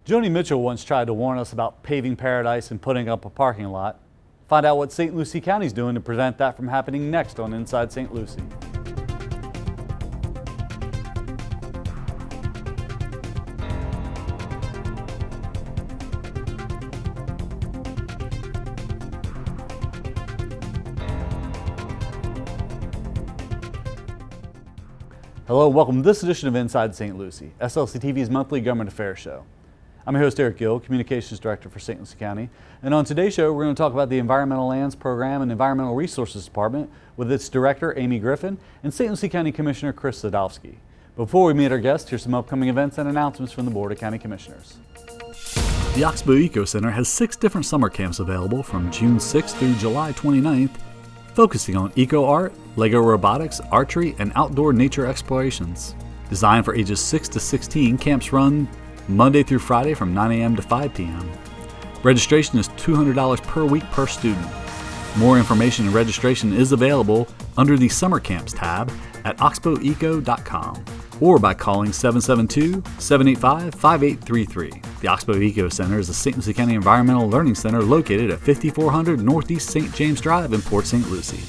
Joni Mitchell once tried to warn us about paving paradise and putting up a parking lot. Find out what St. Lucie County is doing to prevent that from happening next on Inside St. Lucie. Hello, welcome to this edition of Inside St. Lucie, SLC TV's monthly government affairs show. I'm your host, Eric Gill, Communications Director for St. Lucie County. And on today's show, we're going to talk about the Environmental Lands Program and Environmental Resources Department with its Director, Amy Griffin, and St. Lucie County Commissioner, Chris Sadowski. Before we meet our guests, here's some upcoming events and announcements from the Board of County Commissioners. The Oxbow Eco Center has 6 different summer camps available from June 6th through July 29th, focusing on eco art, Lego robotics, archery, and outdoor nature explorations. Designed for ages 6 to 16, camps run Monday through Friday from 9 a.m. to 5 p.m. Registration is $200 per week per student. More information and registration is available under the Summer Camps tab at oxboweco.com or by calling 772-785-5833. The Oxbow Eco Center is a St. Lucie County Environmental Learning Center located at 5400 Northeast St. James Drive in Port St. Lucie.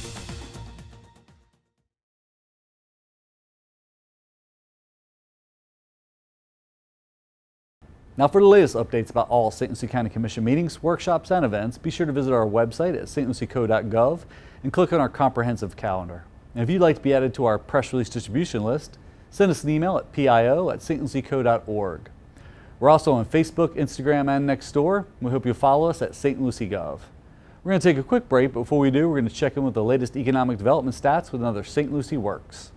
Now for the latest updates about all St. Lucie County Commission meetings, workshops, and events, be sure to visit our website at stlucieco.gov and click on our comprehensive calendar. And if you'd like to be added to our press release distribution list, send us an email at pio@stlucieco.org. We're also on Facebook, Instagram, and Nextdoor. We hope you'll follow us at St. Lucie Gov. We're going to take a quick break, but before we do, we're going to check in with the latest economic development stats with another St. Lucie Works.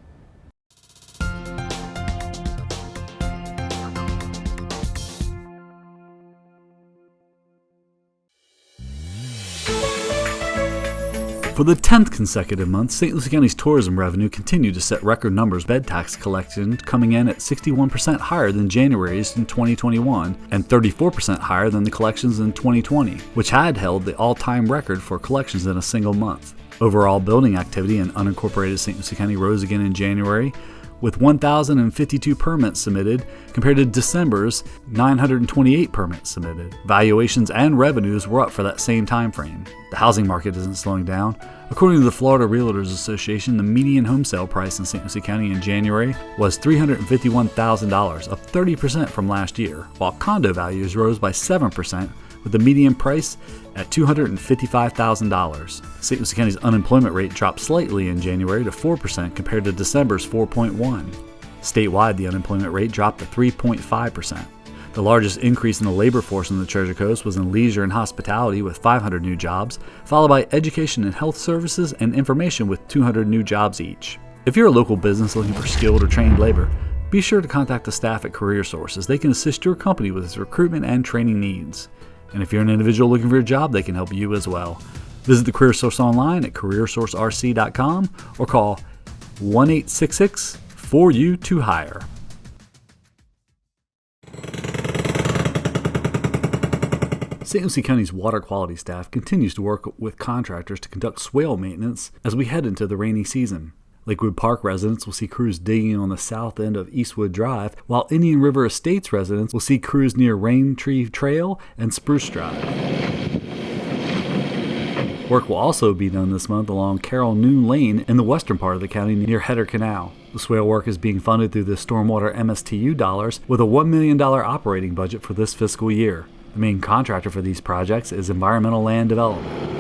For the 10th consecutive month, St. Lucie County's tourism revenue continued to set record numbers. Bed tax collection coming in at 61% higher than January's in 2021 and 34% higher than the collections in 2020, which had held the all-time record for collections in a single month. Overall building activity in unincorporated St. Lucie County rose again in January, with 1,052 permits submitted compared to December's 928 permits submitted. Valuations and revenues were up for that same time frame. The housing market isn't slowing down. According to the Florida Realtors Association, the median home sale price in St. Lucie County in January was $351,000, up 30% from last year, while condo values rose by 7%, with the median price at $255,000. St. Lucie County's unemployment rate dropped slightly in January to 4% compared to December's 4.1%. Statewide, the unemployment rate dropped to 3.5%. The largest increase in the labor force on the Treasure Coast was in leisure and hospitality with 500 new jobs, followed by education and health services and information with 200 new jobs each. If you're a local business looking for skilled or trained labor, be sure to contact the staff at Career Sources. They can assist your company with its recruitment and training needs. And if you're an individual looking for a job, they can help you as well. Visit the Career Source online at careersourcerc.com or call 1-866-4U-2-HIRE. St. Lucie County's water quality staff continues to work with contractors to conduct swale maintenance as we head into the rainy season. Lakewood Park residents will see crews digging on the south end of Eastwood Drive, while Indian River Estates residents will see crews near Rain Tree Trail and Spruce Drive. Work will also be done this month along Carroll Noon Lane in the western part of the county near Header Canal. The swale work is being funded through the Stormwater MSTU dollars with a $1 million operating budget for this fiscal year. The main contractor for these projects is Environmental Land Development.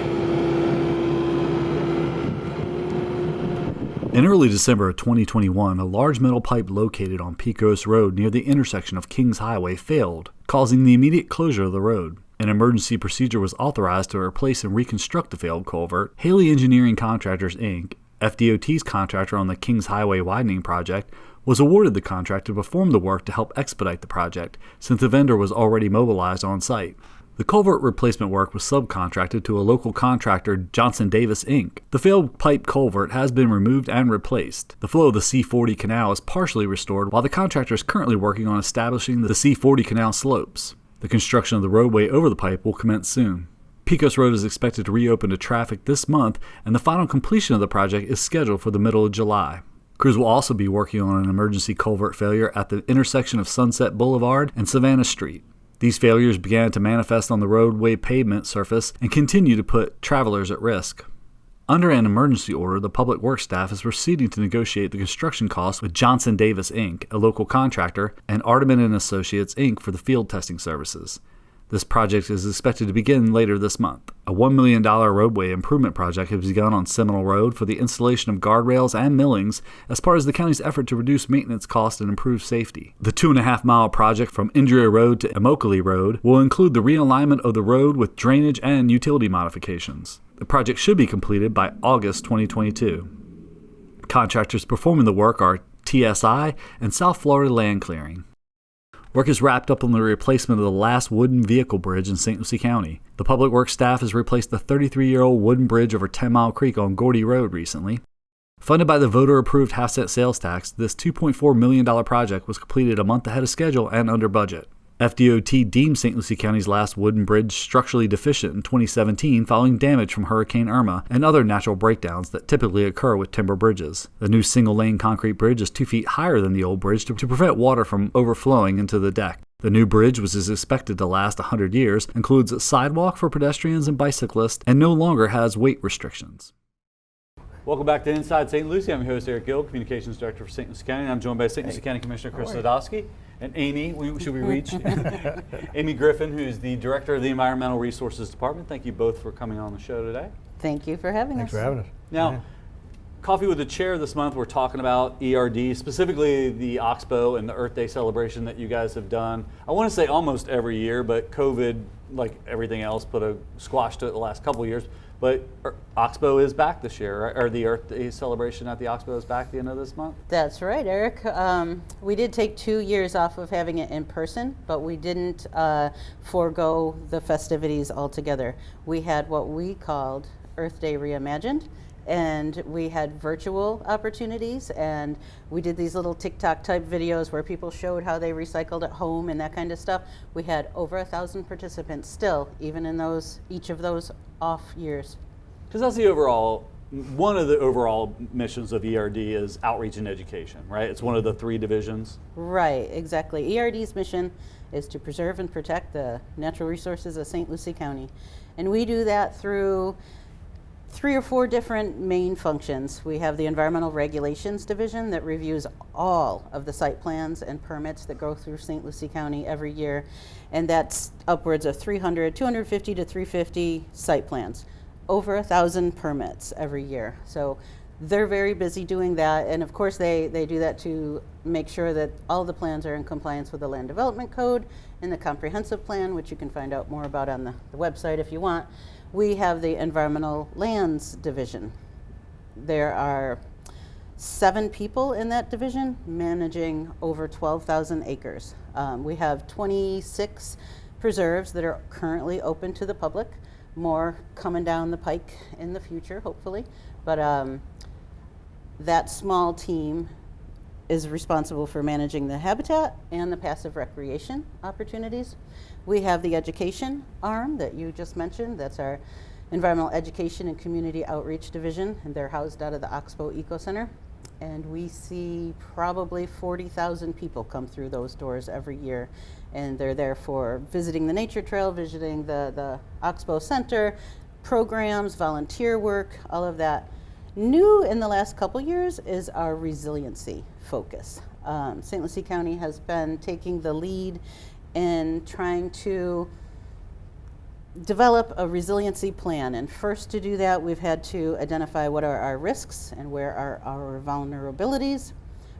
In early December of 2021, a large metal pipe located on Pecos Road near the intersection of Kings Highway failed, causing the immediate closure of the road. An emergency procedure was authorized to replace and reconstruct the failed culvert. Haley Engineering Contractors, Inc., FDOT's contractor on the Kings Highway widening project, was awarded the contract to perform the work to help expedite the project, since the vendor was already mobilized on site. The culvert replacement work was subcontracted to a local contractor, Johnson Davis, Inc. The failed pipe culvert has been removed and replaced. The flow of the C40 canal is partially restored, while the contractor is currently working on establishing the C40 canal slopes. The construction of the roadway over the pipe will commence soon. Pecos Road is expected to reopen to traffic this month, and the final completion of the project is scheduled for the middle of July. Crews will also be working on an emergency culvert failure at the intersection of Sunset Boulevard and Savannah Street. These failures began to manifest on the roadway pavement surface and continue to put travelers at risk. Under an emergency order, the Public Works staff is proceeding to negotiate the construction costs with Johnson Davis, Inc., a local contractor, and Arteman and Associates, Inc. for the field testing services. This project is expected to begin later this month. A $1 million roadway improvement project has begun on Seminole Road for the installation of guardrails and millings as part of the county's effort to reduce maintenance costs and improve safety. The 2.5-mile project from Indria Road to Immokalee Road will include the realignment of the road with drainage and utility modifications. The project should be completed by August 2022. Contractors performing the work are TSI and South Florida Land Clearing. Work is wrapped up on the replacement of the last wooden vehicle bridge in St. Lucie County. The Public Works staff has replaced the 33-year-old wooden bridge over 10 Mile Creek on Gordy Road recently. Funded by the voter-approved half-cent sales tax, this $2.4 million project was completed a month ahead of schedule and under budget. FDOT deemed St. Lucie County's last wooden bridge structurally deficient in 2017 following damage from Hurricane Irma and other natural breakdowns that typically occur with timber bridges. The new single-lane concrete bridge is 2 feet higher than the old bridge to prevent water from overflowing into the deck. The new bridge, which is expected to last 100 years, includes a sidewalk for pedestrians and bicyclists and no longer has weight restrictions. Welcome back to Inside St. Lucie. I'm your host, Eric Gill, Communications Director for St. Lucie County, and I'm joined by St. Lucie County Commissioner Chris Sadowski and Amy, should we reach? Amy Griffin, who's the Director of the Environmental Resources Department. Thank you both for coming on the show today. Thank you for having us. Thanks for having us. Now, Coffee with the Chair this month, we're talking about ERD, specifically the Oxbow and the Earth Day celebration that you guys have done. I want to say almost every year, but COVID, like everything else, put a squash to it the last couple of years. But Oxbow is back this year, right? Or the Earth Day celebration at the Oxbow is back at the end of this month? That's right, Eric. We did take 2 years off of having it in person, but we didn't forego the festivities altogether. We had what we called Earth Day Reimagined, and we had virtual opportunities, and we did these little TikTok type videos where people showed how they recycled at home and that kind of stuff. We had over 1,000 participants still, even in each of those off years. Because that's the overall, one of the overall missions of ERD is outreach and education, right? It's one of the 3 divisions. Right, exactly. ERD's mission is to preserve and protect the natural resources of St. Lucie County. And we do that through 3 or 4 different main functions. We have the Environmental Regulations Division that reviews all of the site plans and permits that go through St. Lucie County every year, and that's upwards of 250 to 350 site plans, over 1,000 permits every year. So they're very busy doing that, and of course they do that to make sure that all the plans are in compliance with the Land Development Code and the Comprehensive Plan, which you can find out more about on the website if you want. We have the Environmental Lands Division. There are 7 people in that division managing over 12,000 acres. We have 26 preserves that are currently open to the public, more coming down the pike in the future, hopefully. But that small team is responsible for managing the habitat and the passive recreation opportunities. We have the education arm that you just mentioned. That's our Environmental Education and Community Outreach Division, and they're housed out of the Oxbow Eco Center. And we see probably 40,000 people come through those doors every year. And they're there for visiting the nature trail, visiting the Oxbow Center, programs, volunteer work, all of that. New in the last couple years is our resiliency focus. St. Lucie County has been taking the lead in trying to develop a resiliency plan. And first to do that, we've had to identify what are our risks and where are our vulnerabilities.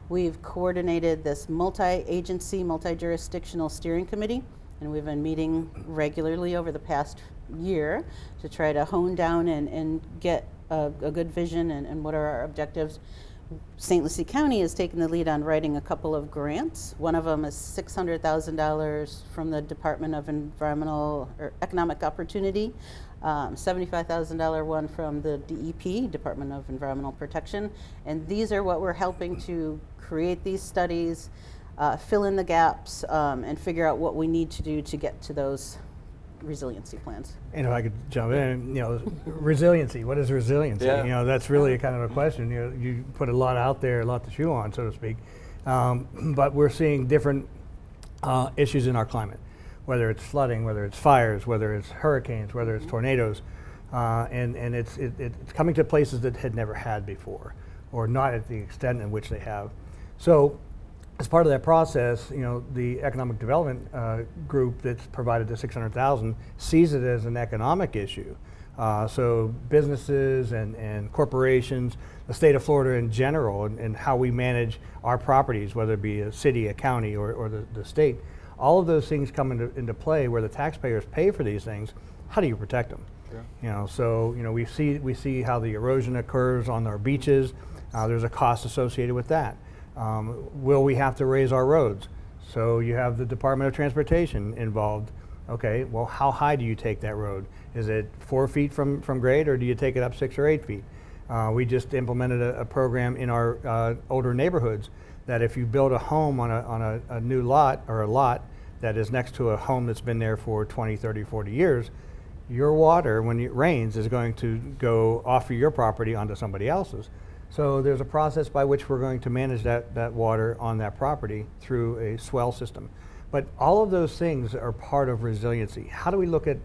We've coordinated this multi-agency, multi-jurisdictional steering committee, and we've been meeting regularly over the past year to try to hone down and get a good vision and what are our objectives. St. Lucie County has taken the lead on writing a couple of grants. One of them is $600,000 from the Department of Environmental or Economic Opportunity, $75,000 one from the DEP, Department of Environmental Protection. And these are what we're helping to create these studies, fill in the gaps, and figure out what we need to do to get to those resiliency plans. And if I could jump in, resiliency. What is resiliency? Yeah. That's really a kind of a question. You put a lot out there, a lot to chew on, so to speak. But we're seeing different issues in our climate. whether it's flooding, whether it's fires, whether it's hurricanes, whether it's tornadoes, and it's coming to places that had never had before, or not at the extent in which they have. So, as part of that process, the economic development group that's provided the $600,000 sees it as an economic issue. So businesses and corporations, the state of Florida in general, and how we manage our properties, whether it be a city, a county, or the state, all of those things come into play where the taxpayers pay for these things. How do you protect them? Yeah. So we see how the erosion occurs on our beaches. There's a cost associated with that. Will we have to raise our roads? So you have the Department of Transportation involved. Okay, well, how high do you take that road? Is it 4 feet from grade, or do you take it up 6 or 8 feet? We just implemented a program in our older neighborhoods that if you build a home on a new lot, or a lot that is next to a home that's been there for 20, 30, 40 years, your water, when it rains, is going to go off of your property onto somebody else's. So there's a process by which we're going to manage that water on that property through a swell system. But all of those things are part of resiliency. How do we look at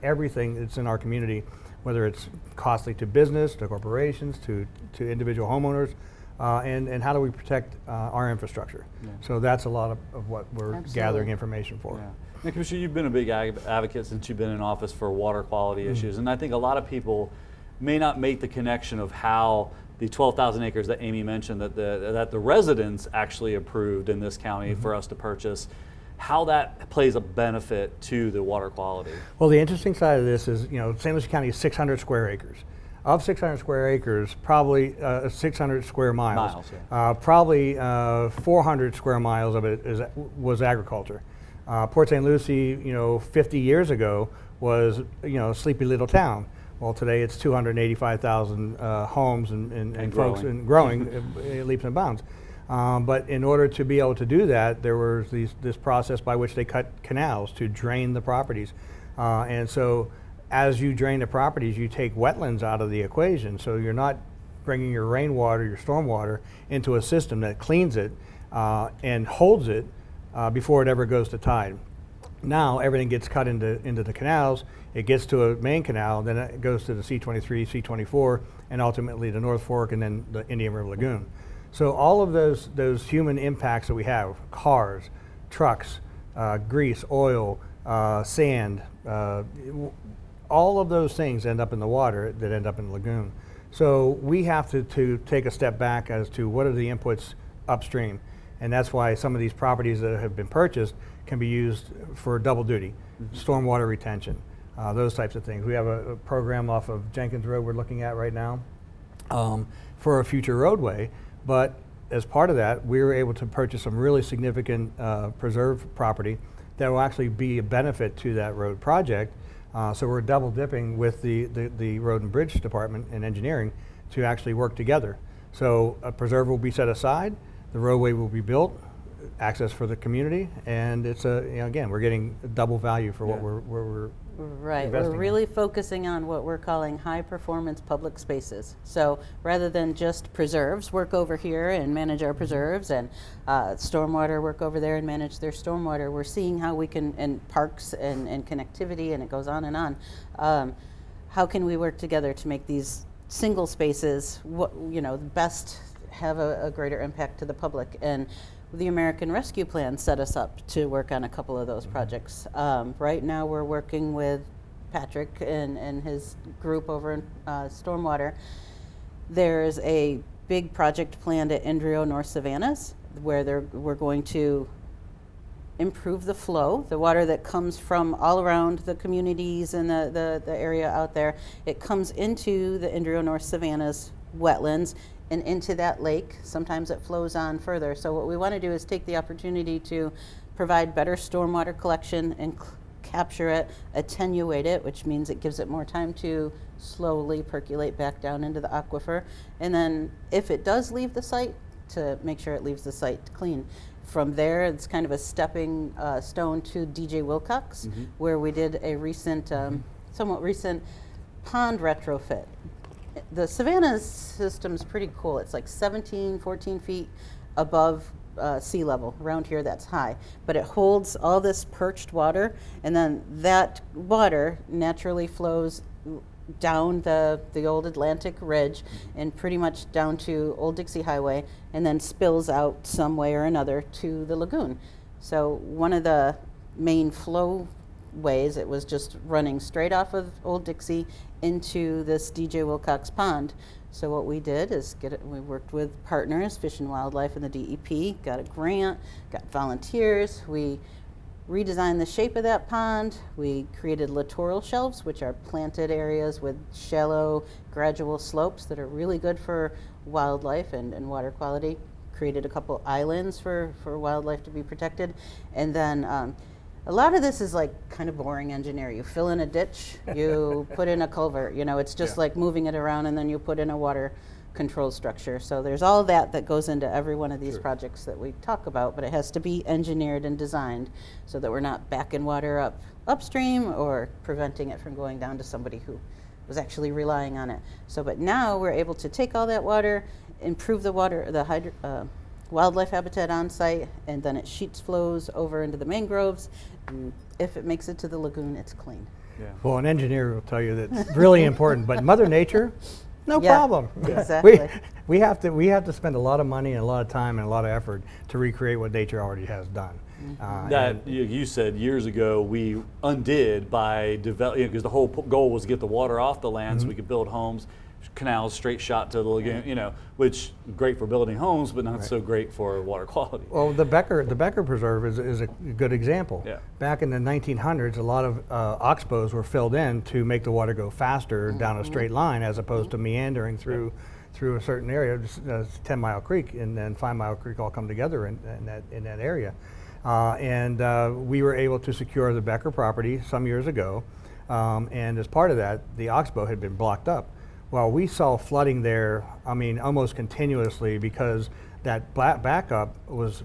everything that's in our community, whether it's costly to business, to corporations, to individual homeowners, and how do we protect our infrastructure? Yeah. So that's a lot of what we're Absolutely. gathering information for. Yeah. Now, Commissioner, you've been a big advocate since you've been in office for water quality issues, and I think a lot of people may not make the connection of how the 12,000 acres that Amy mentioned that the residents actually approved in this county for us to purchase, how that plays a benefit to the water quality. Well, the interesting side of this is, St. Lucie County is 600 square acres. Of 600 square acres, probably 600 square miles. Probably 400 square miles of it was agriculture. Port St. Lucie, 50 years ago was, a sleepy little town. Well, today it's 285,000 homes and folks and growing leaps and bounds. But in order to be able to do that, there was this process by which they cut canals to drain the properties. And so as you drain the properties, you take wetlands out of the equation. So you're not bringing your rainwater, your stormwater into a system that cleans it and holds it before it ever goes to tide. Now everything gets cut into the canals. It gets to a main canal, then it goes to the C23, C24, and ultimately the North Fork, and then the Indian River Lagoon. So all of those human impacts that we have, cars, trucks, grease, oil, sand, all of those things end up in the water that end up in the lagoon. So we have to take a step back as to what are the inputs upstream. And that's why some of these properties that have been purchased can be used for double duty, stormwater retention, those types of things. We have a program off of Jenkins Road we're looking at right now for a future roadway. But as part of that, we were able to purchase some really significant preserved property that will actually be a benefit to that road project. So we're double dipping with the Road and Bridge Department and engineering to actually work together. So a preserve will be set aside, the roadway will be built, access for the community, and it's again, we're getting double value for what we're Right, we're really focusing on what we're calling high performance public spaces. So rather than just preserves, work over here and manage our preserves, and stormwater, work over there and manage their stormwater, we're seeing how we can, and parks and connectivity, and it goes on and on. How can we work together to make these single spaces, best have a greater impact to the public? And the American Rescue Plan set us up to work on a couple of those projects. Right now we're working with Patrick and his group over in Stormwater. There's a big project planned at Indrio North Savannas where we're going to improve the flow, the water that comes from all around the communities and the area out there. It comes into the Indrio North Savannas wetlands and into that lake. Sometimes it flows on further. So what we want to do is take the opportunity to provide better stormwater collection and capture it, attenuate it, which means it gives it more time to slowly percolate back down into the aquifer. And then if it does leave the site, to make sure it leaves the site clean. From there, it's kind of a stepping stone to DJ Wilcox, where we did a recent, somewhat recent pond retrofit. The Savannah's system's pretty cool. It's like 14 feet above sea level. Around here that's high, but it holds all this perched water, and then that water naturally flows down the old Atlantic Ridge and pretty much down to Old Dixie Highway, and then spills out some way or another to the lagoon. So one of the main flow ways, it was just running straight off of Old Dixie into this DJ Wilcox Pond. So what we did is we worked with partners, Fish and Wildlife and the DEP, got a grant, got volunteers. We redesigned the shape of that pond. We created littoral shelves, which are planted areas with shallow, gradual slopes that are really good for wildlife and water quality. Created a couple islands for wildlife to be protected. And then a lot of this is like kind of boring engineering. You fill in a ditch, you put in a culvert, it's just like moving it around, and then you put in a water control structure. So there's all that goes into every one of these projects that we talk about, but it has to be engineered and designed so that we're not backing water upstream or preventing it from going down to somebody who was actually relying on it. So, but now we're able to take all that water, improve the wildlife habitat on site, and then it sheets flows over into the mangroves, and if it makes it to the lagoon, it's clean. Yeah. Well, an engineer will tell you that's really important, but Mother Nature, no Yeah, problem. exactly. We have to spend a lot of money and a lot of time and a lot of effort to recreate what nature already has done. That you said years ago we undid by developing, because the whole goal was to get the water off the land so we could build homes, canals straight shot to the lagoon, which great for building homes, but not so great for water quality. Well, the Becker Preserve is a good example. Yeah. Back in the 1900s, a lot of oxbows were filled in to make the water go faster down a straight line, as opposed to meandering through a certain area. 10 Mile Creek and then 5 Mile Creek all come together in that area. And we were able to secure the Becker property some years ago, and as part of that, the oxbow had been blocked up. Well, we saw flooding there, almost continuously, because that backup was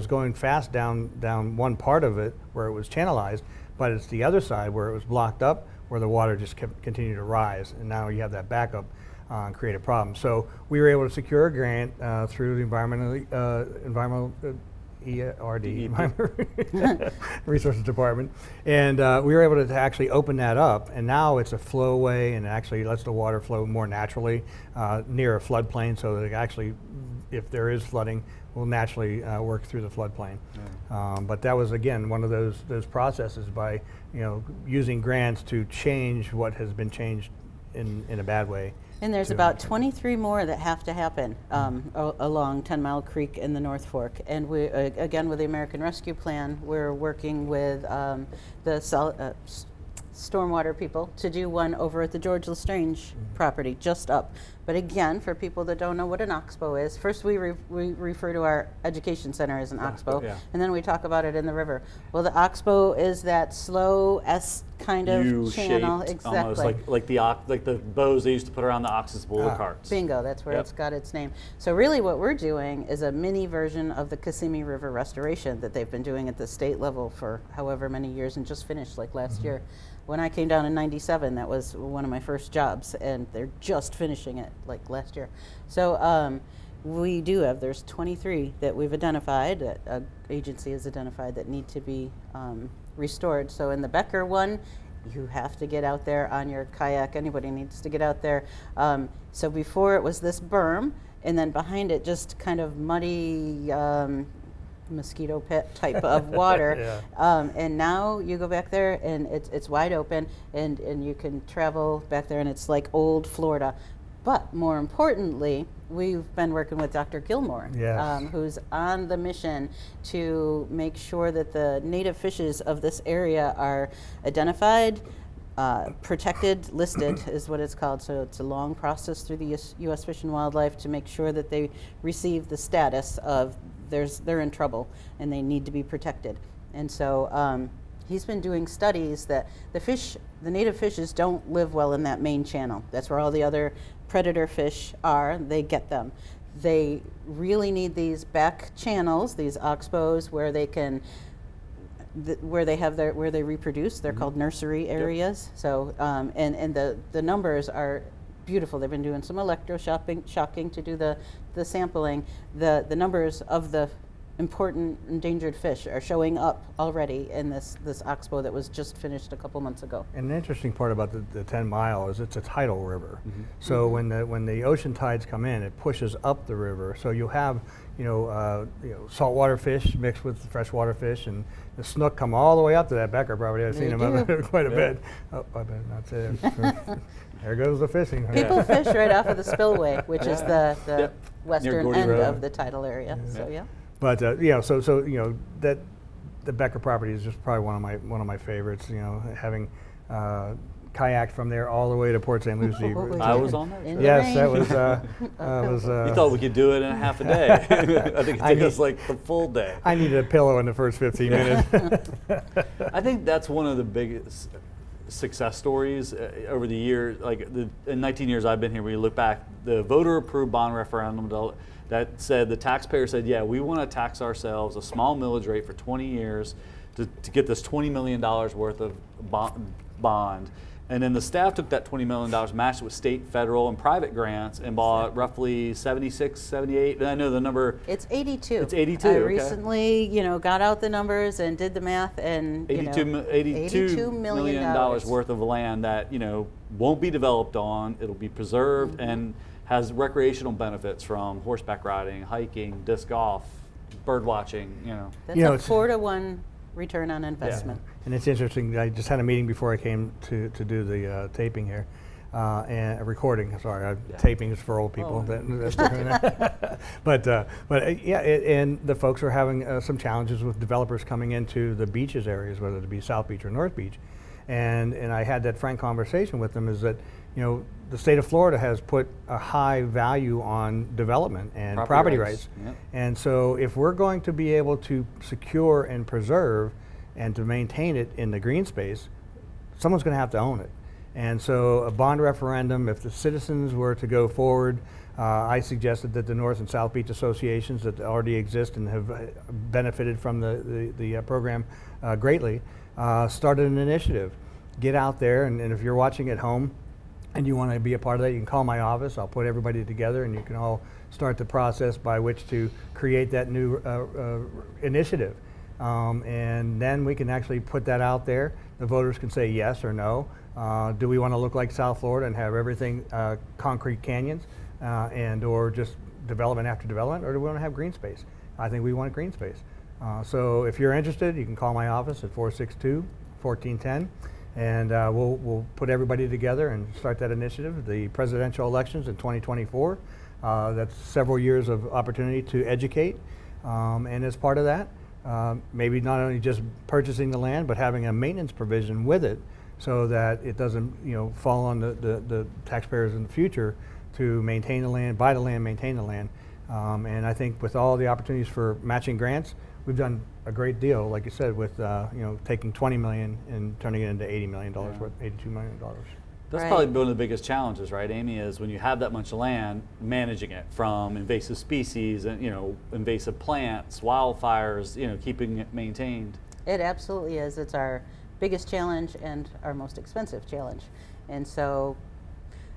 going fast down one part of it where it was channelized, but it's the other side where it was blocked up, where the water just continued to rise, and now you have that backup and create a problem. So we were able to secure a grant through the environmental Resources Department, and we were able to actually open that up, and now it's a flowway, and it actually lets the water flow more naturally near a floodplain, so that it actually, if there is flooding, will naturally work through the floodplain. But that was, again, one of those processes by using grants to change what has been changed in a bad way. And there's about 23 more that have to happen along 10 Mile Creek in the North Fork. And we, again, with the American Rescue Plan, we're working with the stormwater people to do one over at the George Lestrange property, just up. But again, for people that don't know what an oxbow is, first we refer to our education center as an oxbow, and then we talk about it in the river. Well, the oxbow is that slow S kind of channel, exactly, almost like the bows they used to put around the ox's bull carts. Bingo, that's where it's got its name. So really what we're doing is a mini version of the Kissimmee River restoration that they've been doing at the state level for however many years, and just finished like last year. When I came down in '97, that was one of my first jobs, and they're just finishing it like last year. So we do have, there's 23 that we've identified, that an agency has identified, that need to be restored. So in the Becker one, you have to get out there on your kayak. Anybody needs to get out there. So before it was this berm, and then behind it just kind of muddy mosquito pit type of water. And now you go back there and it's wide open, and you can travel back there, and it's like old Florida. But more importantly, we've been working with Dr. Gilmore, who's on the mission to make sure that the native fishes of this area are identified, protected, listed is what it's called. So it's a long process through the U.S. Fish and Wildlife to make sure that they receive the status of they're in trouble and they need to be protected. And so he's been doing studies that the native fishes don't live well in that main channel. That's where all the other predator fish are. They get them. They really need these back channels, these oxbows, where they can where they reproduce. They're called nursery areas. So and the numbers are beautiful. They've been doing some electroshocking to do the sampling. The numbers of the important endangered fish are showing up already in this oxbow that was just finished a couple months ago. And the interesting part about the 10 Mile is it's a tidal river. So when the ocean tides come in, it pushes up the river. So you'll have saltwater fish mixed with freshwater fish, and the snook come all the way up to that Becker property. I've seen them up there quite a bit. Oh, I better not say it. There goes the fishing. People fish right off of the spillway, which is the western Gordy end Road. of the tidal area. So yeah. But that the Becker property is just probably one of my favorites. Having kayaked from there all the way to Port St. Lucie. I was on there. In the Yes, rain. that was. You thought we could do it in half a day. I think it took us like the full day. I needed a pillow in the first 15 minutes. I think that's one of the biggest success stories over the years. Like in 19 years I've been here, we look back, the voter-approved bond referendum that said, the taxpayer said, yeah, we want to tax ourselves a small millage rate for 20 years to get this $20 million worth of bond. And then the staff took that $20 million, matched it with state, federal, and private grants, and bought roughly 76, 78. And I know the number. It's 82. It's 82. I okay. recently, got out the numbers and did the math, and $82 million worth of land that won't be developed on. It'll be preserved and has recreational benefits from horseback riding, hiking, disc golf, bird watching. That's a 4-to-1 return on investment. And it's interesting, I just had a meeting before I came to do the taping here, and a recording, sorry, taping is for old people. But and the folks are having some challenges with developers coming into the beaches areas, whether it be South Beach or North Beach. And I had that frank conversation with them, is that, the state of Florida has put a high value on development and property rights. Yep. And so if we're going to be able to secure and preserve and to maintain it in the green space, someone's going to have to own it. And so a bond referendum, if the citizens were to go forward, I suggested that the North and South Beach associations that already exist and have benefited from the program greatly, started an initiative. Get out there, and if you're watching at home and you want to be a part of that, you can call my office. I'll put everybody together, and you can all start the process by which to create that new initiative. And then we can actually put that out there. The voters can say yes or no. Do we want to look like South Florida and have everything concrete canyons and or just development after development, or do we want to have green space? I think we want green space. So if you're interested, you can call my office at 462-1410, and we'll put everybody together and start that initiative. The presidential elections in 2024, that's several years of opportunity to educate, and as part of that, maybe not only just purchasing the land, but having a maintenance provision with it, so that it doesn't fall on the taxpayers in the future to maintain the land, buy the land, maintain the land. And I think with all the opportunities for matching grants, we've done a great deal, like you said, with taking $20 million and turning it into $80 million worth, $82 million. That's probably one of the biggest challenges, right, Amy, is when you have that much land, managing it from invasive species and, invasive plants, wildfires, keeping it maintained. It absolutely is. It's our biggest challenge and our most expensive challenge. And so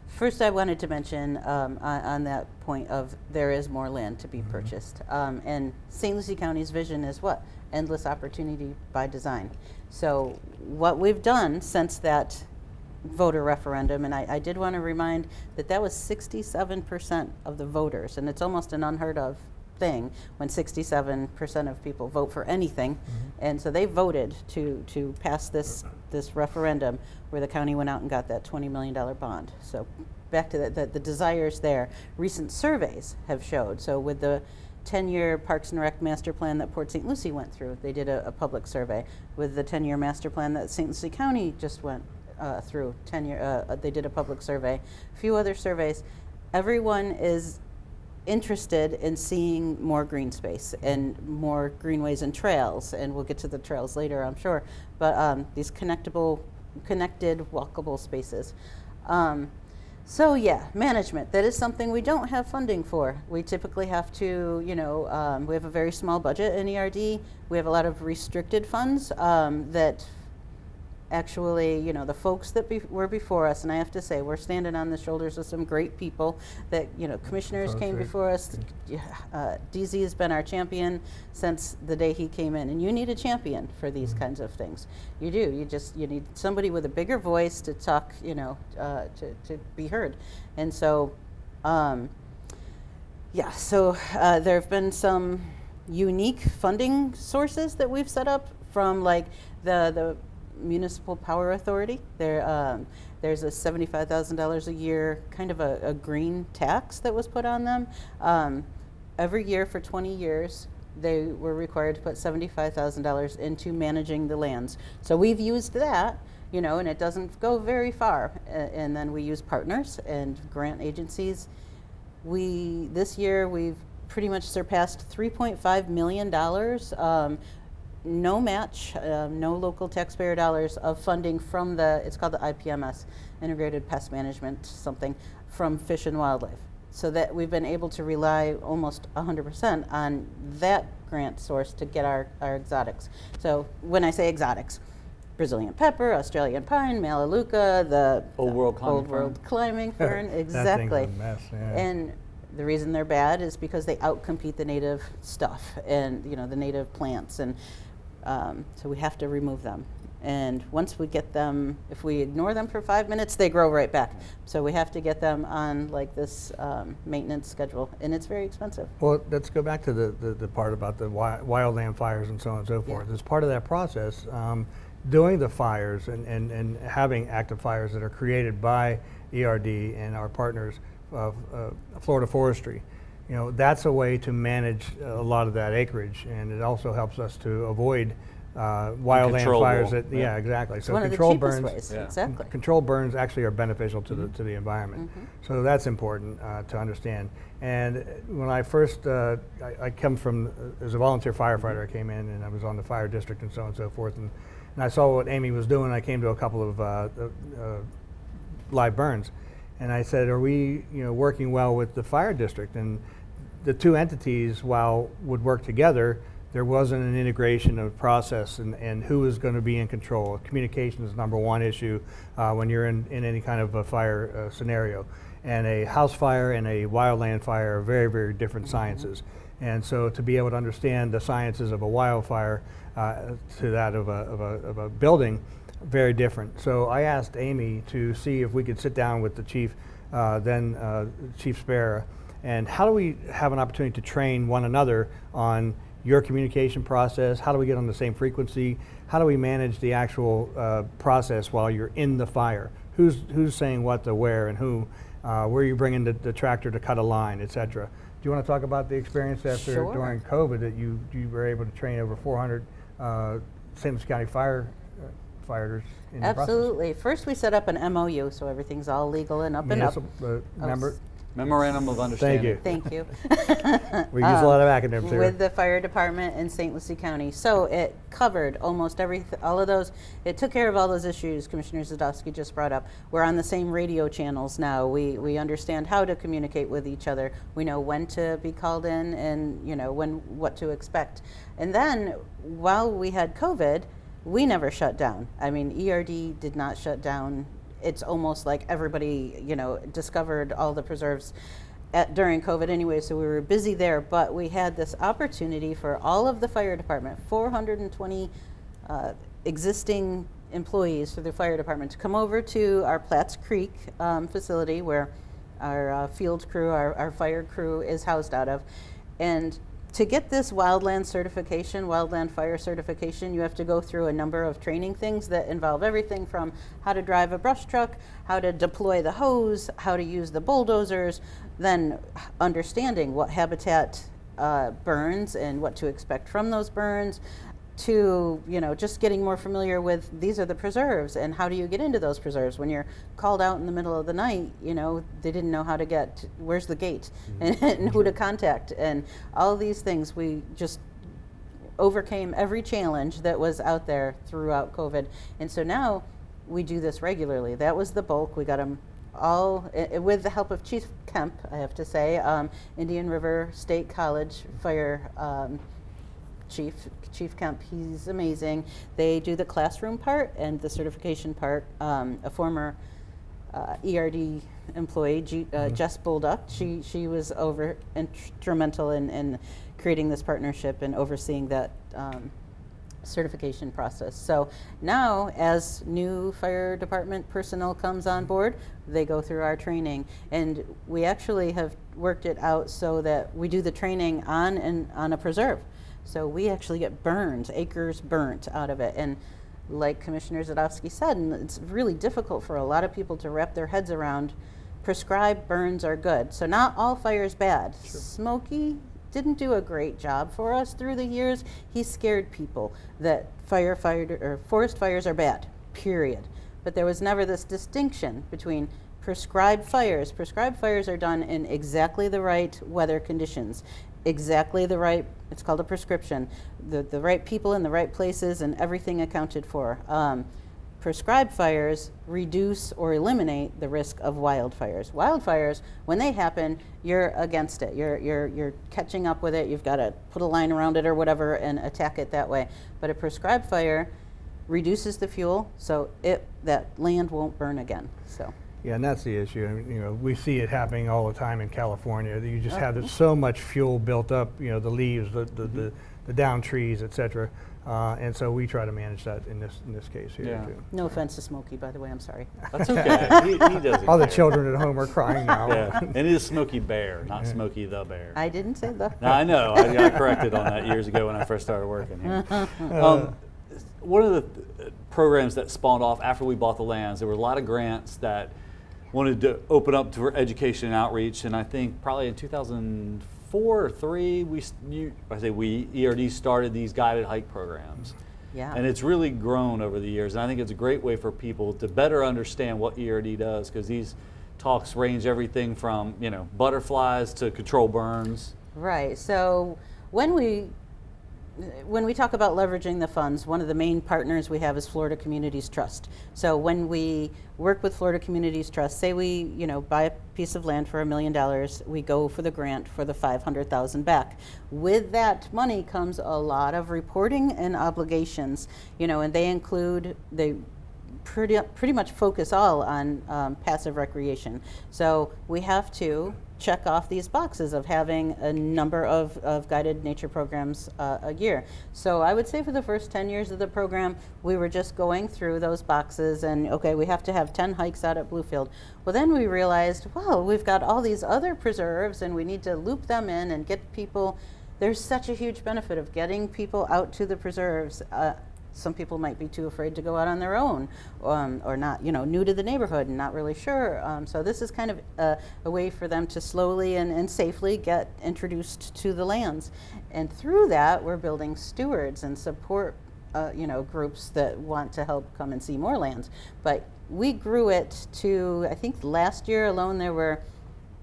first I wanted to mention on that point of there is more land to be purchased. And St. Lucie County's vision is what? Endless opportunity by design. So what we've done since that voter referendum, and I did want to remind that was 67% of the voters, and it's almost an unheard of thing when 67% of people vote for anything. And so they voted to pass this referendum where the county went out and got that $20 million bond. So back to the desires there. Recent surveys have showed, so with the 10-year Parks and Rec master plan that Port St. Lucie went through, they did a public survey. With the 10-year master plan that St. Lucie County just went through, they did a public survey, a few other surveys. Everyone is interested in seeing more green space and more greenways and trails, and we'll get to the trails later, I'm sure, but these connected, walkable spaces. So yeah, management, that is something we don't have funding for. We typically have to, we have a very small budget in ERD. We have a lot of restricted funds that actually, you know, the folks that were before us, and I have to say, we're standing on the shoulders of some great people that, you know, commissioners came before us. DZ has been our champion since the day he came in, and you need a champion for these kinds of things. You do. You need somebody with a bigger voice to talk, you know, to be heard. And so, there have been some unique funding sources that we've set up from like the Municipal Power Authority. There's a $75,000 a year kind of a green tax that was put on them. Every year for 20 years, they were required to put $75,000 into managing the lands. So we've used that, you know, and it doesn't go very far. And then we use partners and grant agencies. This year we've pretty much surpassed $3.5 million, no match, no local taxpayer dollars of funding from it's called the IPMS, Integrated Pest Management something, from Fish and Wildlife. So that we've been able to rely almost 100% on that grant source to get our exotics. So when I say exotics, Brazilian pepper, Australian pine, Melaleuca, the Old World climbing fern, exactly. That thing's a mess, yeah. And the reason they're bad is because they outcompete the native stuff and, you know, the native plants, and so we have to remove them. And once we get them, if we ignore them for 5 minutes, they grow right back. So we have to get them on like this maintenance schedule, and it's very expensive. Well, let's go back to the part about the wildland fires and so on and so forth. As part of that process, doing the fires and having active fires that are created by ERD and our partners of Florida Forestry, you know, that's a way to manage a lot of that acreage, and it also helps us to avoid wildland fires. Yeah, exactly. It's so one of the control cheapest burns, ways. Exactly. controlled burns actually are beneficial to the environment. So that's important to understand. And when I first, I come from, as a volunteer firefighter, I came in and I was on the fire district and so on and so forth. And I saw what Amy was doing. I came to a couple of live burns. And I said, are we, you know, working well with the fire district? And the two entities, while would work together, there wasn't an integration of process and who is going to be in control. Communication is number one issue when you're in any kind of a fire scenario. And a house fire and a wildland fire are very, very different sciences. And so to be able to understand the sciences of a wildfire to that of a building, very different. So I asked Amy to see if we could sit down with the chief, then Chief Spera, and how do we have an opportunity to train one another on your communication process? How do we get on the same frequency? How do we manage the actual process while you're in the fire? Who's saying what to where and who? Where are you bringing the tractor to cut a line, et cetera? Do you want to talk about the experience during COVID that you were able to train over 400 St. Lucie County firefighters in the process? Absolutely. First we set up an MOU, so everything's all legal and up and up. Memorandum of Understanding. Thank you. We use a lot of acronyms here. With the fire department in St. Lucie County. So it covered almost all of those. It took care of all those issues Commissioner Zadowski just brought up. We're on the same radio channels now. We understand how to communicate with each other. We know when to be called in and, you know, what to expect. And then while we had COVID, we never shut down. I mean, ERD did not shut down. It's almost like everybody, you know, discovered all the preserves during COVID anyway, so we were busy there, but we had this opportunity for all of the fire department, 420 existing employees for the fire department, to come over to our Platts Creek facility where our field crew, our fire crew is housed out of. And to get this wildland certification, wildland fire certification, you have to go through a number of training things that involve everything from how to drive a brush truck, how to deploy the hose, how to use the bulldozers, then understanding what habitat burns and what to expect from those burns, to, you know, just getting more familiar with these are the preserves and how do you get into those preserves. When you're called out in the middle of the night, you know, they didn't know how to get, where's the gate and who to contact, and all these things. We just overcame every challenge that was out there throughout COVID. And so now we do this regularly. That was the bulk. We got them all with the help of Chief Kemp, I have to say, Indian River State College Fire Chief Kemp. He's amazing. They do the classroom part and the certification part. A former ERD employee, Jess Bolduck, she was instrumental in creating this partnership and overseeing that certification process. So now, as new fire department personnel comes on board, they go through our training, and we actually have worked it out so that we do the training on a preserve. So we actually get acres burnt out of it. And like Commissioner Zadowski said, and it's really difficult for a lot of people to wrap their heads around, prescribed burns are good. So not all fire is bad. Sure. Smokey didn't do a great job for us through the years. He scared people that forest fires are bad, period. But there was never this distinction between prescribed fires. Prescribed fires are done in exactly the right weather conditions, exactly the right, it's called a prescription, the right people in the right places and everything accounted for. Prescribed fires reduce or eliminate the risk of wildfires. Wildfires, when they happen, you're against it. You're catching up with it. You've got to put a line around it or whatever and attack it that way. But a prescribed fire reduces the fuel, so that land won't burn again. So. Yeah, and that's the issue. I mean, we see it happening all the time in California. You just have so much fuel built up. The leaves, the down trees, etc. And so we try to manage that in this case here too. No offense to Smokey, by the way. I'm sorry. That's okay. he doesn't. All the children at home are crying now. Yeah, and it is Smokey Bear, not Smokey the Bear. I didn't say the. No, I know. I got corrected on that years ago when I first started working here. One of the programs that spawned off after we bought the lands, there were a lot of grants that wanted to open up for education and outreach, and I think probably in 2004 or 3, ERD started these guided hike programs. Yeah. And it's really grown over the years, and I think it's a great way for people to better understand what ERD does, because these talks range everything from butterflies to control burns. Right. So when we talk about leveraging the funds, one of the main partners we have is Florida Communities Trust. So when we work with Florida Communities Trust, say we buy a piece of land for $1 million, we go for the grant for the $500,000 back. With that money comes a lot of reporting and obligations, and they pretty much focus all on passive recreation. So we have to check off these boxes of having a number of guided nature programs a year. So I would say for the first 10 years of the program, we were just going through those boxes and, okay, we have to have 10 hikes out at Bluefield. Well, then we realized, well, we've got all these other preserves and we need to loop them in and get people. There's such a huge benefit of getting people out to the preserves. Some people might be too afraid to go out on their own, or not, new to the neighborhood and not really sure. So this is kind of a way for them to slowly and safely get introduced to the lands. And through that, we're building stewards and support, groups that want to help come and see more lands. But we grew it to, I think last year alone, there were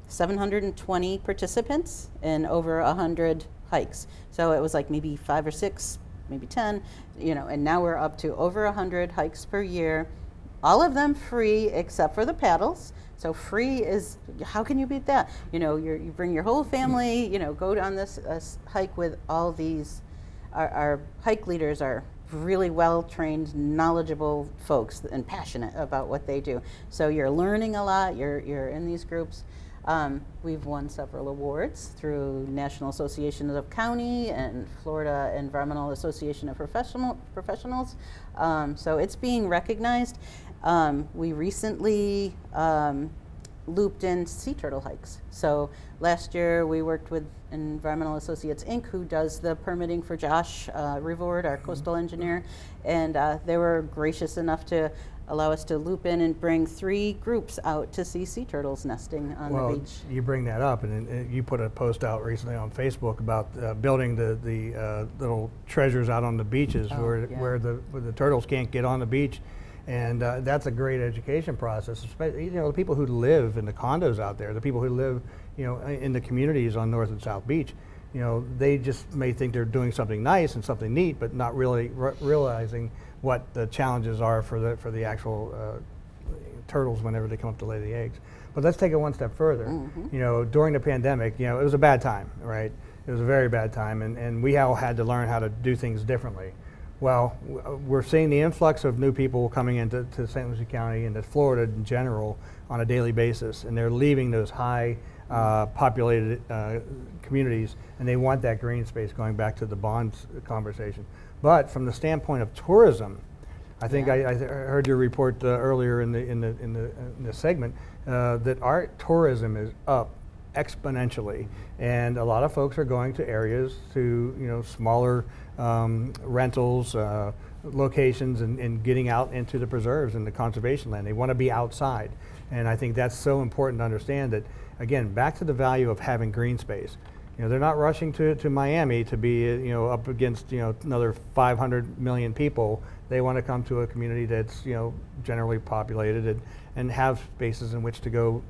720 participants in over 100 hikes. So it was like maybe 5 or 6, maybe 10, and now we're up to over 100 hikes per year, all of them free except for the paddles. So free is, how can you beat that? You bring your whole family, go on this hike with all these, our hike leaders are really well-trained, knowledgeable folks and passionate about what they do. So you're learning a lot, you're in these groups. We've won several awards through National Association of County and Florida Environmental Association of Professionals. So it's being recognized. We recently looped in sea turtle hikes. So last year we worked with Environmental Associates Inc., who does the permitting for Josh Revord, our coastal engineer, and they were gracious enough to allow us to loop in and bring 3 groups out to see sea turtles nesting on the beach. You bring that up, and you put a post out recently on Facebook about building the little treasures out on the beaches where the turtles can't get on the beach. And that's a great education process, especially, the people who live in the condos out there, the people who live, in the communities on North and South Beach, they just may think they're doing something nice and something neat, but not really realizing what the challenges are for the actual turtles whenever they come up to lay the eggs. But let's take it one step further. Mm-hmm. During the pandemic, it was a bad time, right? It It was a very bad time, and we all had to learn how to do things differently. Well, we're seeing the influx of new people coming into St. Lucie County and to Florida in general on a daily basis, and they're leaving those high populated communities, and they want that green space, going back to the bonds conversation. But from the standpoint of tourism, I think I heard your report earlier in the segment that our tourism is up exponentially, and a lot of folks are going to areas to smaller rentals, locations, and getting out into the preserves and the conservation land. They want to be outside, and I think that's so important to understand that. Again, back to the value of having green space. They're not rushing to Miami to be up against another 500 million people. They want to come to a community that's generally populated and have spaces in which to go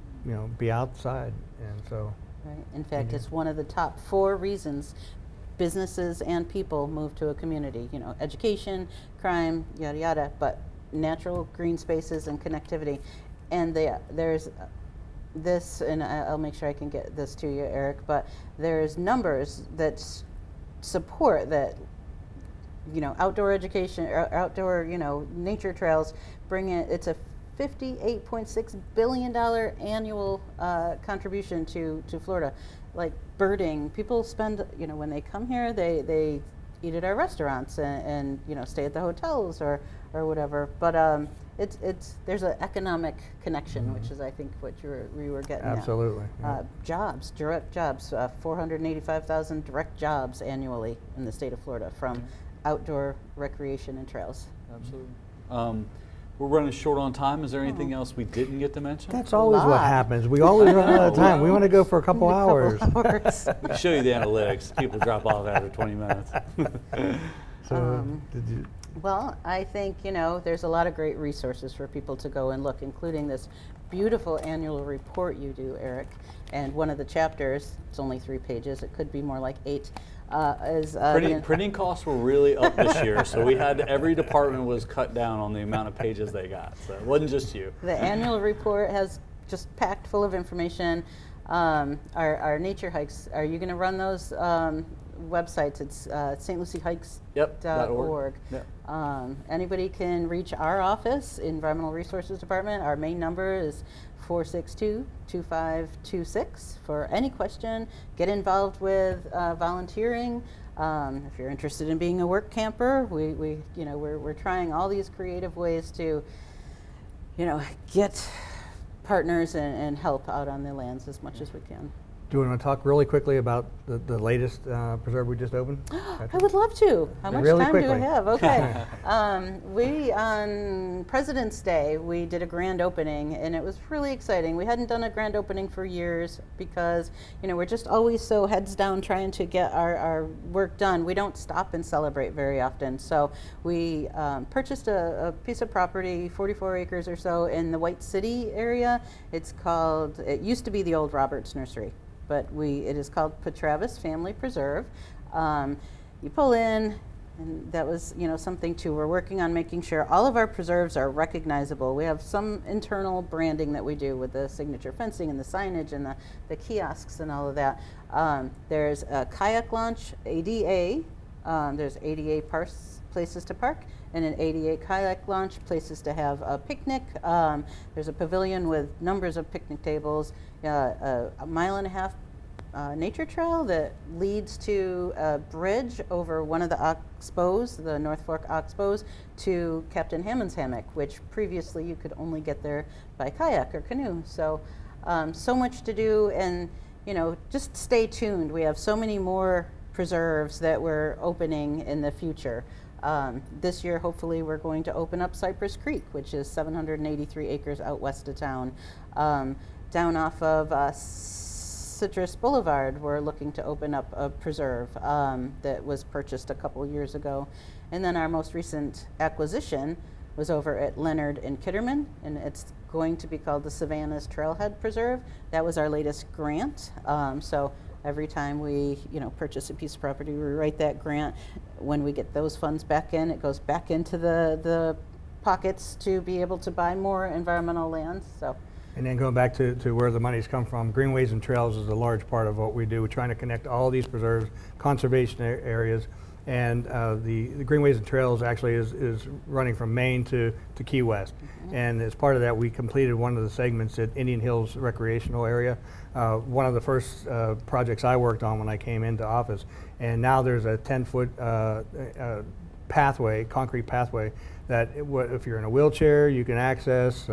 be outside. And so, right. In fact, it's one of the top 4 reasons businesses and people move to a community. Education, crime, yada yada, but natural green spaces and connectivity. And there's this, and I'll make sure I can get this to you, Eric, but there's numbers that support that outdoor education or outdoor nature trails bring in, it's a $58.6 billion annual contribution to Florida. Like birding, people spend, when they come here, they eat at our restaurants and stay at the hotels or whatever, but there's an economic connection, which is I think what we were getting absolutely at. Jobs, direct jobs, 485,000 direct jobs annually in the state of Florida from outdoor recreation and trails. Absolutely. We're running short on time. Is there anything else we didn't get to mention? That's always what happens. We always run out of time. We want to go for a couple hours. We can show you the analytics. People drop off after 20 minutes. Did you? Well, I think, there's a lot of great resources for people to go and look, including this beautiful annual report you do, Eric. And one of the chapters, it's only 3 pages, it could be more like 8, is... Printing costs were really up this year, so every department was cut down on the amount of pages they got. So it wasn't just you. The annual report has just packed full of information. Our nature hikes, are you going to run those websites? It's stluciehikes.org. Yep. Anybody can reach our office, Environmental Resources Department. Our main number is 462-2526 for any question. Get involved with volunteering. If you're interested in being a work camper, we're trying all these creative ways to get partners and help out on the lands as much as we can. Do you want to talk really quickly about the latest preserve we just opened? I would love to. How much really time quickly. do I have? Okay. We, on President's Day, we did a grand opening, and it was really exciting. We hadn't done a grand opening for years because, we're just always so heads down trying to get our work done. We don't stop and celebrate very often. So we purchased a piece of property, 44 acres or so, in the White City area. It used to be the old Roberts Nursery, but it is called Petravis Family Preserve. You pull in, and that was something too. We're working on making sure all of our preserves are recognizable. We have some internal branding that we do with the signature fencing and the signage and the kiosks and all of that. There's a kayak launch, ADA. There's ADA places to park, and an ADA kayak launch, places to have a picnic. There's a pavilion with numbers of picnic tables, a 1.5 mile nature trail that leads to a bridge over one of the oxbows, the North Fork oxbows, to Captain Hammond's Hammock, which previously you could only get there by kayak or canoe. So, so much to do, and just stay tuned. We have so many more preserves that we're opening in the future. This year, hopefully, we're going to open up Cypress Creek, which is 783 acres out west of town. Down off of Citrus Boulevard, we're looking to open up a preserve that was purchased a couple years ago. And then our most recent acquisition was over at Leonard and Kitterman, and it's going to be called the Savannah's Trailhead Preserve. That was our latest grant. So every time we purchase a piece of property, we write that grant. When we get those funds back in, it goes back into the pockets to be able to buy more environmental lands. So And then going back to where the money's come from, Greenways and Trails is a large part of what we do. We're trying to connect all these preserves, conservation areas, and the Greenways and Trails actually is running from Maine to Key West. And as part of that, we completed one of the segments at Indian Hills Recreational Area, one of the first projects I worked on when I came into office. And now there's a 10-foot pathway, concrete pathway, that if you're in a wheelchair, you can access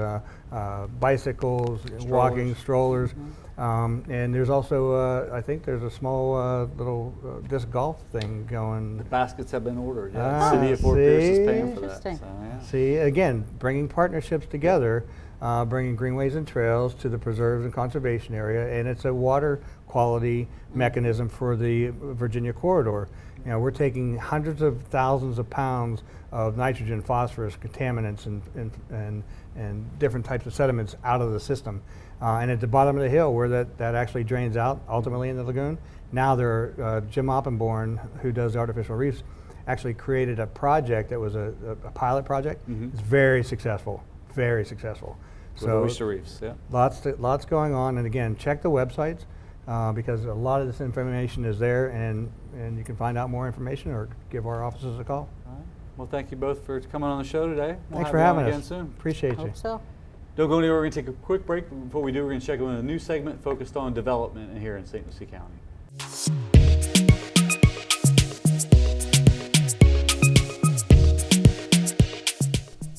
bicycles, walking, strollers. And there's also, I think there's a small little disc golf thing going. The baskets have been ordered. Yeah. The city of Fort Pierce is paying for that. So, yeah. See, again, bringing partnerships together, bringing Greenways and Trails to the preserves and conservation area, and it's a water quality mechanism for the Virginia corridor. You know, we're taking hundreds of thousands of pounds of nitrogen, phosphorus, contaminants, and different types of sediments out of the system. And at the bottom of the hill, where that actually drains out ultimately in the lagoon, now Jim Oppenborn, who does the artificial reefs, actually created a project that was a pilot project. It's very successful, very successful. With oyster reefs, yeah. Lots going on, and again, check the websites. Because a lot of this information is there, and you can find out more information or give our offices a call. All right. Well, thank you both for coming on the show today. Thanks for having us. Again soon. Appreciate you. Hope so. Don't go anywhere. We're going to take a quick break. Before we do, we're going to check in with a new segment focused on development here in St. Lucie County.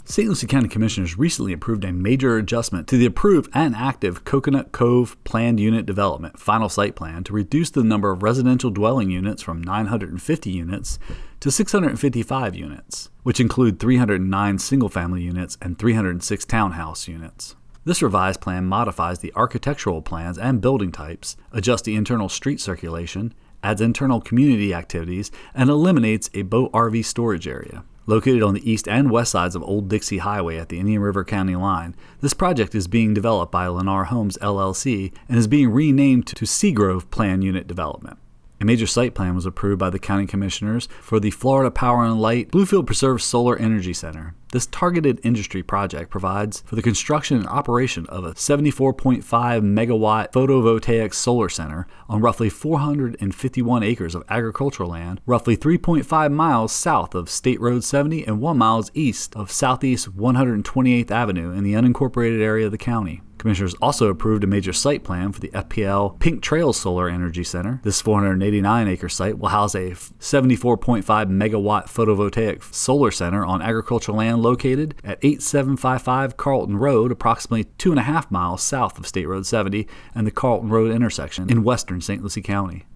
St. Lucie County Commissioners recently approved a major adjustment to the approved and active Coconut Cove Planned Unit Development Final Site Plan to reduce the number of residential dwelling units from 950 units to 655 units, which include 309 single-family units and 306 townhouse units. This revised plan modifies the architectural plans and building types, adjusts the internal street circulation, adds internal community activities, and eliminates a boat RV storage area. Located on the east and west sides of Old Dixie Highway at the Indian River County line, this project is being developed by Lennar Homes LLC and is being renamed to Seagrove Plan Unit Development. A major site plan was approved by the County Commissioners for the Florida Power and Light Bluefield Preserve Solar Energy Center. This targeted industry project provides for the construction and operation of a 74.5 megawatt photovoltaic solar center on roughly 451 acres of agricultural land, roughly 3.5 miles south of State Road 70 and 1 mile east of Southeast 128th Avenue in the unincorporated area of the county. Commissioners also approved a major site plan for the FPL Pink Trails Solar Energy Center. This 489-acre site will house a 74.5 megawatt photovoltaic solar center on agricultural land located at 8755 Carlton Road, approximately 2.5 miles south of State Road 70 and the Carlton Road intersection in western St. Lucie County.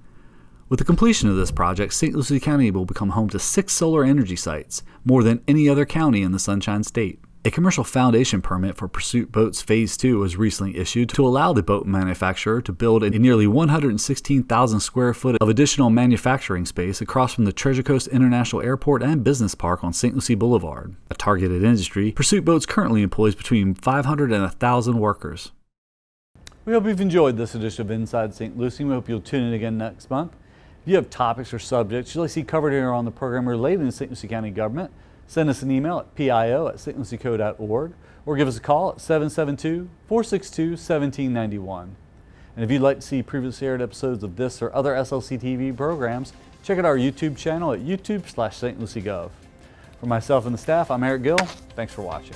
With the completion of this project, St. Lucie County will become home to 6 solar energy sites, more than any other county in the Sunshine State. A commercial foundation permit for Pursuit Boats Phase 2 was recently issued to allow the boat manufacturer to build a nearly 116,000 square foot of additional manufacturing space across from the Treasure Coast International Airport and Business Park on St. Lucie Boulevard. A targeted industry, Pursuit Boats currently employs between 500 and 1,000 workers. We hope you've enjoyed this edition of Inside St. Lucie. We hope you'll tune in again next month. If you have topics or subjects you'd like to see covered here on the program related to St. Lucie County government, send us an email at pio@stlucieco.org or give us a call at 772-462-1791. And if you'd like to see previously aired episodes of this or other SLC TV programs, check out our YouTube channel at youtube.com/stluciegov. For myself and the staff, I'm Eric Gill. Thanks for watching.